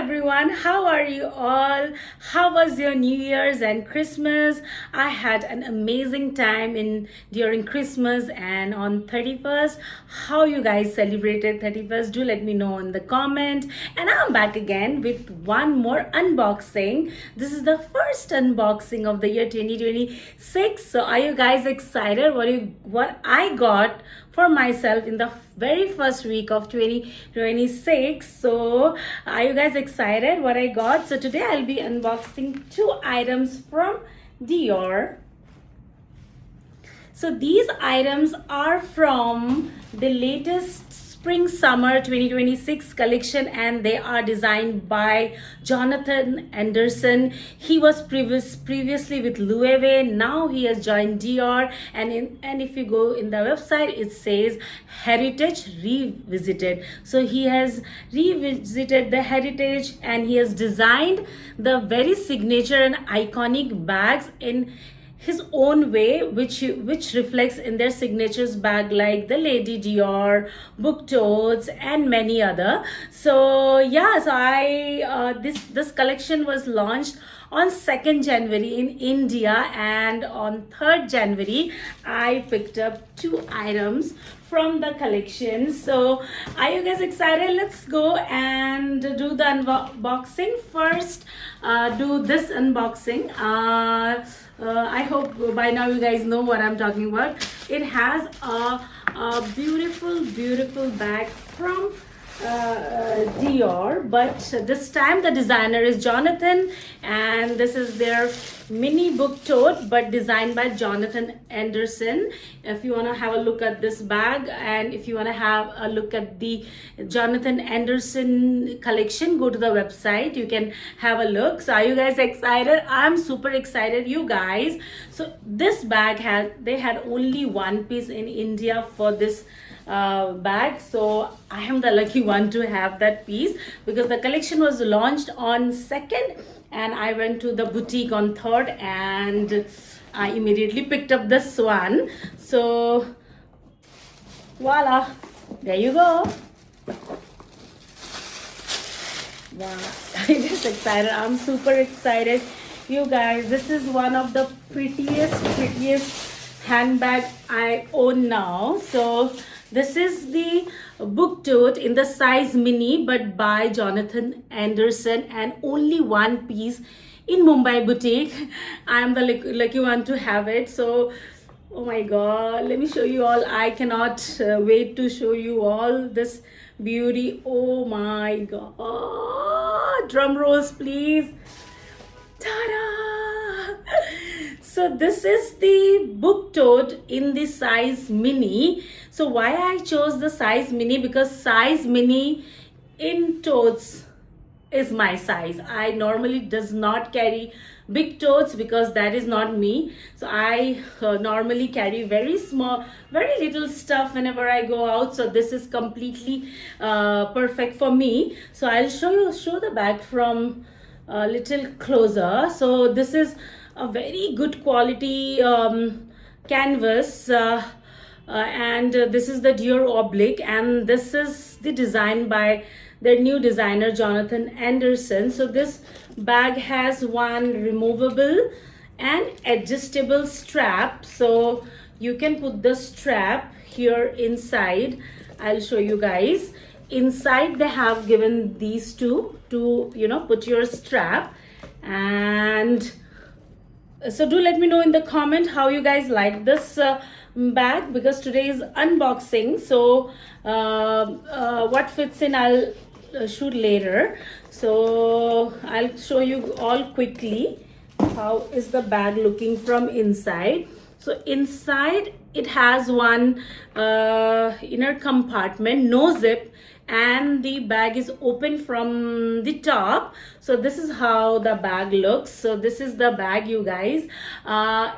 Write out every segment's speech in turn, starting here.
everyone, how are you all? How was your New Year's and Christmas? I had an amazing time in during Christmas and on 31st. How you guys celebrated 31st? Do let me know in the comment. And I'm back again with one more unboxing. This is the first unboxing of the year 2026. So are you guys excited what I got for myself in the very first week of 2026? So are you guys excited what I got? So today I'll be unboxing two items from Dior. So these items are from the latest spring summer 2026 collection, and they are designed by Jonathan Anderson. He was previously with Louis Vuitton. Now he has joined Dior, and if you go in the website, it says Heritage Revisited. So he has revisited the heritage, and he has designed the very signature and iconic bags in his own way, which reflects in their signatures bag like the Lady Dior, book totes, and many other. So yeah, so I this collection was launched on 2nd January in India, and on 3rd January I picked up two items from the collection. So are you guys excited? Let's go and do the unboxing first. Do this unboxing. I hope by now you guys know what I'm talking about. It has a beautiful bag from Dior, but this time the designer is Jonathan, and this is their mini book tote, but designed by Jonathan Anderson. If you want to have a look at this bag, and if you want to have a look at the Jonathan Anderson collection, go to the website, you can have a look. So are you guys excited? I'm super excited, you guys. So this bag they had only one piece in India for this bag, so I am the lucky one to have that piece, because the collection was launched on 2nd and I went to the boutique on 3rd, and I immediately picked up this one. So voila, there you go. Wow, I'm just excited. I'm super excited, you guys. This is one of the prettiest handbag I own now. So this is the book tote in the size mini, but by Jonathan Anderson, and only one piece in Mumbai boutique. I am the lucky one to have it. So oh my god, let me show you all. I cannot wait to show you all this beauty. Oh my god, drum rolls please. Ta-da! So this is the book tote in the size mini. So why I chose the size mini? Because size mini in totes is my size. I normally does not carry big totes because that is not me. So I normally carry very small, very little stuff whenever I go out. So this is completely perfect for me. So I'll show the bag from a little closer. So this is a very good quality canvas, and this is the Dior oblique, and this is the design by their new designer Jonathan Anderson. So this bag has one removable and adjustable strap, so you can put the strap here inside. I'll show you guys. Inside they have given these two to put your strap. And so do let me know in the comment how you guys like this bag, because today is unboxing. So what fits in I'll shoot later. So I'll show you all quickly how is the bag looking from inside. So inside it has one inner compartment, no zip, and the bag is open from the top. So this is how the bag looks. So this is the bag, you guys.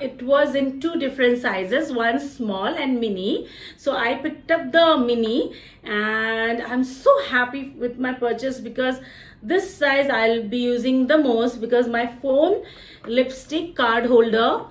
It was in two different sizes, one small and mini. So I picked up the mini, and I'm so happy with my purchase, because this size I'll be using the most, because my phone, lipstick, card holder,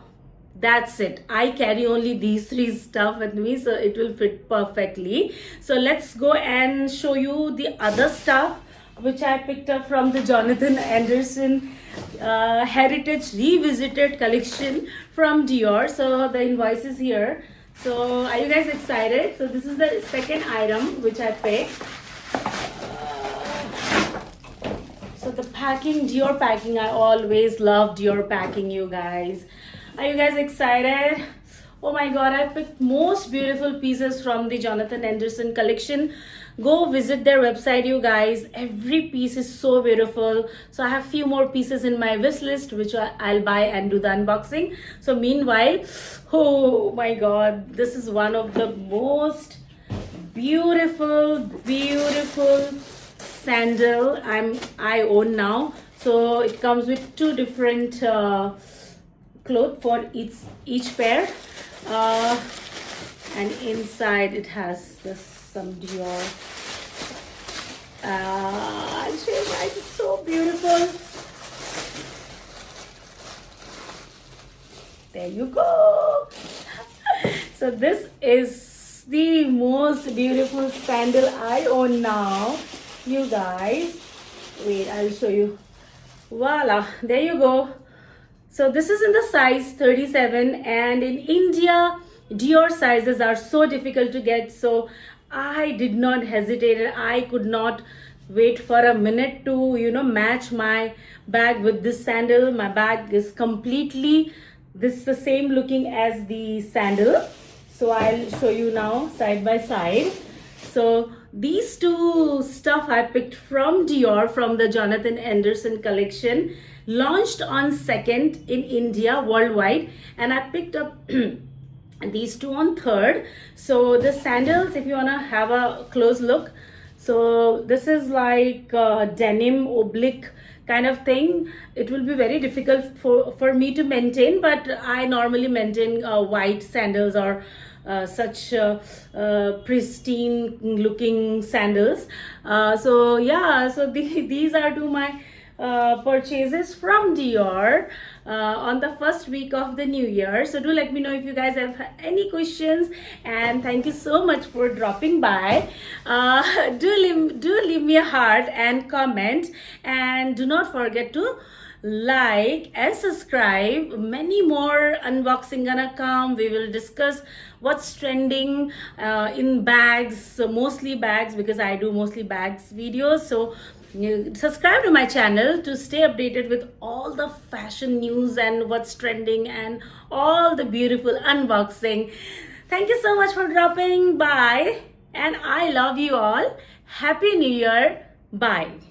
that's it. I carry only these three stuff with me, so it will fit perfectly. So let's go and show you the other stuff which I picked up from the Jonathan Anderson Heritage Revisited collection from Dior. So the invoice is here. So are you guys excited? So this is the second item which I picked. So the packing, Dior packing, I always love Dior packing, you guys. Are you guys excited? Oh my god, I picked most beautiful pieces from the Jonathan Anderson collection. Go visit their website, you guys. Every piece is so beautiful. So I have few more pieces in my wish list which I'll buy and do the unboxing. So meanwhile, oh my god, this is one of the most beautiful sandal I own now. So it comes with two different cloth for each pair. And inside it has some Dior. I'll show you guys, it's so beautiful. There you go. So this is the most beautiful sandal I own now, you guys. Wait, I'll show you. Voila, there you go. So this is in the size 37, and in India, Dior sizes are so difficult to get. So I did not hesitate. I could not wait for a minute to, match my bag with this sandal. My bag is completely the same looking as the sandal. So I'll show you now side by side. So these two stuff I picked from Dior from the Jonathan Anderson collection, launched on 2nd in India worldwide, and I picked up these two on 3rd. So the sandals, if you want to have a close look, so this is like denim oblique kind of thing. It will be very difficult for me to maintain, but I normally maintain white sandals or such pristine looking sandals. So yeah, so these are two my purchases from Dior on the first week of the new year. So do let me know if you guys have any questions, and thank you so much for dropping by. Do leave me a heart and comment, and do not forget to like and subscribe. Many more unboxing gonna come. We will discuss what's trending in bags, so mostly bags, because I do mostly bags videos. So you subscribe to my channel to stay updated with all the fashion news and what's trending and all the beautiful unboxing. Thank you so much for dropping by, and I love you all. Happy New Year. Bye.